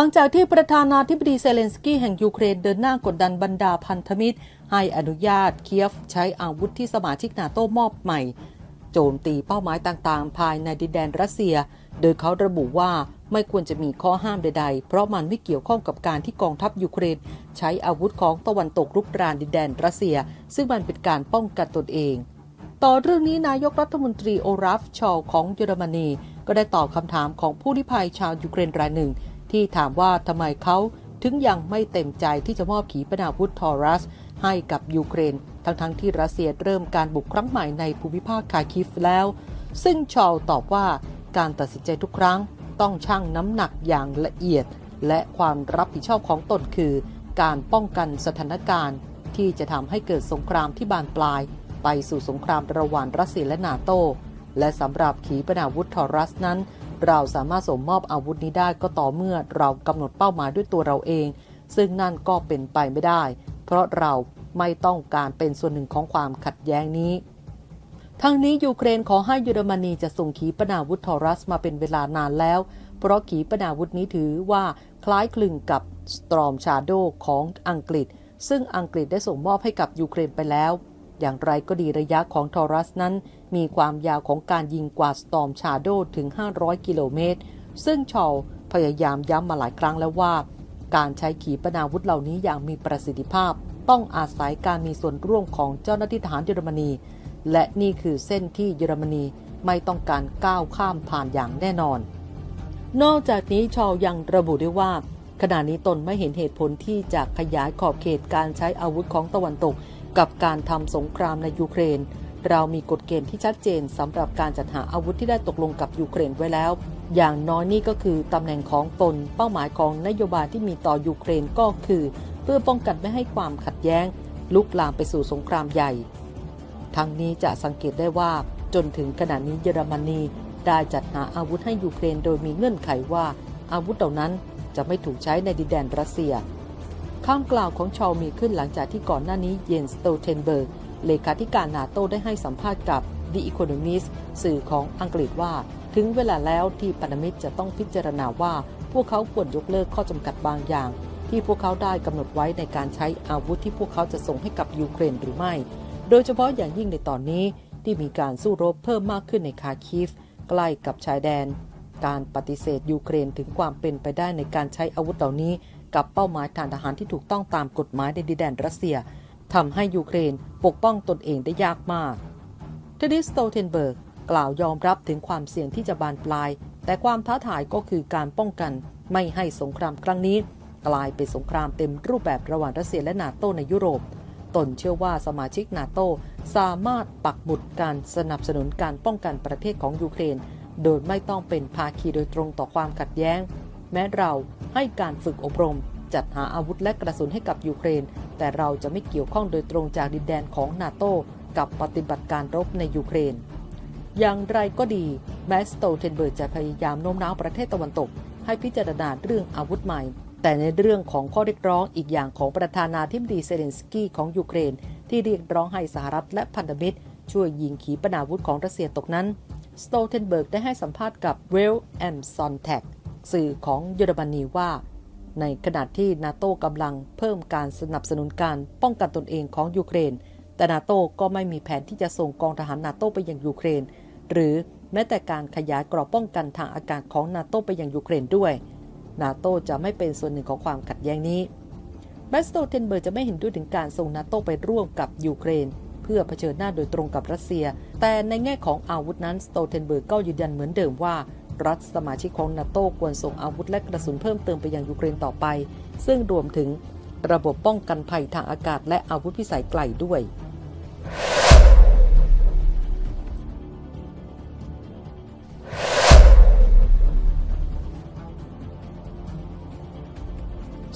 ลังจากที่ประธานาธิบดีเซเลนสกี้แห่งยูเครนเดินหน้ากดดันบรรดาพันธมิตรให้อนุญาตเคียฟใช้อาวุธที่สมาชิกนาโต้มอบใหม่โจมตีเป้าหมายต่างๆภายในดินแดนรัสเซียโดยเขาระบุว่าไม่ควรจะมีข้อห้ามใดๆเพราะมันไม่เกี่ยวข้องกับการที่กองทัพยูเครนใช้อาวุธของตะวันตกรุกรานดินแดนรัสเซียซึ่งมันเป็นการป้องกันตนเองต่อเรื่องนี้นายกรัฐมนตรีโอลาฟ ชอลของเยอรมนีก็ได้ตอบคำถามของผู้ลี้ภัยชาวยูเครนรายหนึ่งที่ถามว่าทำไมเขาถึงยังไม่เต็มใจที่จะมอบขีปนาวุธทอรัสให้กับยูเครนทั้งที่รัสเซียเริ่มการบุกครั้งใหม่ในภูมิภาคคาคิฟแล้วซึ่งชอลตอบว่าการตัดสินใจทุกครั้งต้องชั่งน้ำหนักอย่างละเอียดและความรับผิดชอบของตนคือการป้องกันสถานการณ์ที่จะทำให้เกิดสงครามที่บานปลายไปสู่สงครามระหว่างรัสเซียและนาโตและสำหรับขีปนาวุธทอรัสนั้นเราสามารถส่งมอบอาวุธนี้ได้ก็ต่อเมื่อเรากำหนดเป้าหมายด้วยตัวเราเองซึ่งนั่นก็เป็นไปไม่ได้เพราะเราไม่ต้องการเป็นส่วนหนึ่งของความขัดแย้งนี้ทั้งนี้ยูเครนขอให้เยอรมนีจะส่งขีปนาวุธทอรัสมาเป็นเวลานานแล้วเพราะขีปนาวุธนี้ถือว่าคล้ายคลึงกับ Storm Shadow ของอังกฤษซึ่งอังกฤษได้ส่งมอบให้กับยูเครนไปแล้วอย่างไรก็ดีระยะของทอรัสนั้นมีความยาวของการยิงกว่า Storm Shadow ถึง500กิโลเมตรซึ่งชอลพยายามย้ำมาหลายครั้งแล้วว่าการใช้ขีปนาวุธเหล่านี้อย่างมีประสิทธิภาพต้องอาศัยการมีส่วนร่วมของเจ้าหน้าที่ทหารเยอรมนีและนี่คือเส้นที่เยอรมนีไม่ต้องการก้าวข้ามผ่านอย่างแน่นอนนอกจากนี้ชอลยังระบุด้วยว่าขณะนี้ตนไม่เห็นเหตุผลที่จะขยายขอบเขตการใช้อาวุธของตะวันตกกับการทำสงครามในยูเครนเรามีกฎเกณฑ์ที่ชัดเจนสำหรับการจัดหาอาวุธที่ได้ตกลงกับยูเครนไว้แล้วอย่างน้อยนี่ก็คือตำแหน่งของตนเป้าหมายของนโยบายที่มีต่อยูเครนก็คือเพื่อป้องกันไม่ให้ความขัดแย้งลุกลามไปสู่สงครามใหญ่ทั้งนี้จะสังเกตได้ว่าจนถึงขณะนี้เยอรมนีได้จัดหาอาวุธให้ยูเครนโดยมีเงื่อนไขว่าอาวุธเหล่านั้นจะไม่ถูกใช้ในดินแดนรัสเซียคำกล่าวของชอลมีขึ้นหลังจากที่ก่อนหน้านี้เยน สโตเทนเบิร์กเลขาธิการนาโต้ได้ให้สัมภาษณ์กับ The Economist สื่อของอังกฤษว่าถึงเวลาแล้วที่พันธมิตรจะต้องพิจารณาว่าพวกเขาควรยกเลิกข้อจำกัดบางอย่างที่พวกเขาได้กำหนดไว้ในการใช้อาวุธที่พวกเขาจะส่งให้กับยูเครนหรือไม่โดยเฉพาะอย่างยิ่งในตอนนี้ที่มีการสู้รบเพิ่มมากขึ้นในคาคิฟใกล้กับชายแดนการปฏิเสธยูเครนถึงความเป็นไปได้ในการใช้อาวุธเหล่านี้กับเป้าหมายทางทหารที่ถูกต้องตามกฎหมายในดินแดนรัสเซียทำให้ยูเครนปกป้องตนเองได้ยากมากเท็ดดี้ สโตเทนเบิร์กกล่าวยอมรับถึงความเสี่ยงที่จะบานปลายแต่ความท้าทายก็คือการป้องกันไม่ให้สงครามครั้งนี้กลายเป็นสงครามเต็มรูปแบบระหว่างรัสเซียและนาโต้ในยุโรปตนเชื่อว่าสมาชิกนาโต้สามารถปักหมุดการสนับสนุนการป้องกันประเทศของยูเครนโดยไม่ต้องเป็นภาคีโดยตรงต่อความขัดแย้งแม้เราให้การฝึกอบรมจัดหาอาวุธและกระสุนให้กับยูเครนแต่เราจะไม่เกี่ยวข้องโดยตรงจากดินแดนของนาโต้กับปฏิบัติการรบในยูเครนอย่างไรก็ดีแม้สโตเทนเบิร์กจะพยายามโน้มน้าวประเทศตะวันตกให้พิจารณาเรื่องอาวุธใหม่แต่ในเรื่องของข้อเรียกร้องอีกอย่างของประธานาธิบดีเซเลนสกี้ของยูเครนที่เรียกร้องให้สหรัฐและพันธมิตรช่วยยิงขีปนาวุธของรัสเซียตกนั้นสโตเทนเบิร์กได้ให้สัมภาษณ์กับเวลแอนด์ซอนแท็กสื่อของเยอรมนีว่าในขณะที่นาโต้กำลังเพิ่มการสนับสนุนการป้องกันตนเองของยูเครนแต่นาโต้ก็ไม่มีแผนที่จะส่งกองทหารนาโต้ไปยังยูเครนหรือแม้แต่การขยายกรอบป้องกันทางอากาศของนาโต้ไปยังยูเครนด้วยนาโต้จะไม่เป็นส่วนหนึ่งของความขัดแย้งนี้แมสโตเทนเบิร์กจะไม่เห็นด้วยถึงการส่งนาโต้ไปร่วมกับยูเครนเพื่อเผชิญหน้าโดยตรงกับรัสเซียแต่ในแง่ของอาวุธนั้นสโตเทนเบิร์กก็ยืนยันเหมือนเดิมว่ารัฐสมาชิกของนาโต้ควรส่งอาวุธและกระสุนเพิ่มเติมไปยังยูเครนต่อไปซึ่งรวมถึงระบบป้องกันภัยทางอากาศและอาวุธพิสัยไกลด้วย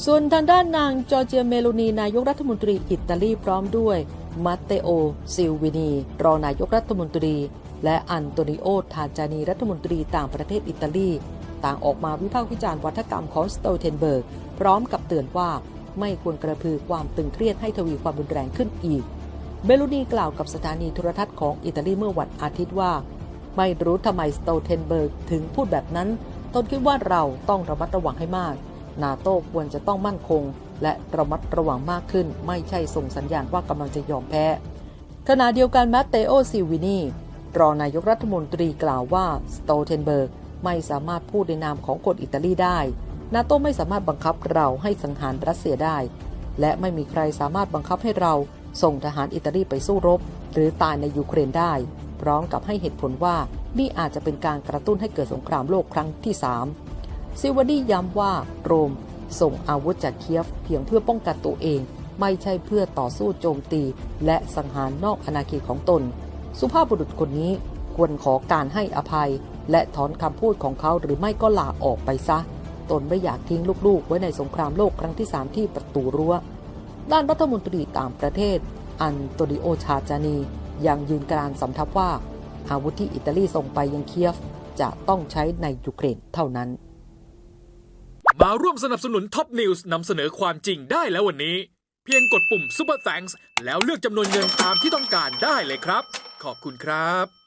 ส่วนทางด้านนางจอร์เจีย เมโลนีนายกรัฐมนตรีอิตาลีพร้อมด้วยมัตเตโอ ซิลวินีรองนายกรัฐมนตรีและอันโตนิโอ ทาจานีรัฐมนตรีต่างประเทศอิตาลีต่างออกมาวิพากษ์วิจารณ์วัฒกรรมของสโตเทนเบิร์กพร้อมกับเตือนว่าไม่ควรกระพือความตึงเครียดให้ทวีความรุนแรงขึ้นอีกเมโลนีกล่าวกับสถานีโทรทัศน์ของอิตาลีเมื่อวันอาทิตย์ว่าไม่รู้ทำไมสโตเทนเบิร์กถึงพูดแบบนั้นตนคิดว่าเราต้องระมัดระวังให้มาก นาโต้ควรจะต้องมั่นคงและระมัดระวังมากขึ้นไม่ใช่ส่งสัญญาณว่ากำลังจะยอมแพ้ขณะเดียวกันแมตเตโอซิวินีรองนายกรัฐมนตรีกล่าวว่าสโตเทนเบิร์กไม่สามารถพูดในนามของกฎอิตาลีได้นาโต้ไม่สามารถบังคับเราให้สังหารรัสเซียได้และไม่มีใครสามารถบังคับให้เราส่งทหารอิตาลีไปสู้รบหรือตายในยูเครนได้พร้อมกับให้เหตุผลว่านี่อาจจะเป็นการกระตุ้นให้เกิดสงครามโลกครั้งที่3ซิวานีย้ำว่าโรมส่งอาวุธจากเคียฟเพียงเพื่อป้องกันตัวเองไม่ใช่เพื่อต่อสู้โจมตีและสังหารนอกอาณาเขตของตนสุภาพบุรุษคนนี้ควรขอการให้อภัยและถอนคำพูดของเขาหรือไม่ก็ลาออกไปซะตนไม่อยากทิ้งลูกๆไว้ในสงครามโลกครั้งที่3ที่ประตูรั้วด้านรัฐมนตรีต่างประเทศอันโตนิโอชาจานียังยืนกรานสำทับว่าอาวุธที่อิตาลีส่งไปยังเคียฟจะต้องใช้ในยูเครนเท่านั้นมาร่วมสนับสนุนท็อปนิวส์นำเสนอความจริงได้แล้ววันนี้เพียงกดปุ่ม Super Thanks แล้วเลือกจำนวนเงินตามที่ต้องการได้เลยครับขอบคุณครับ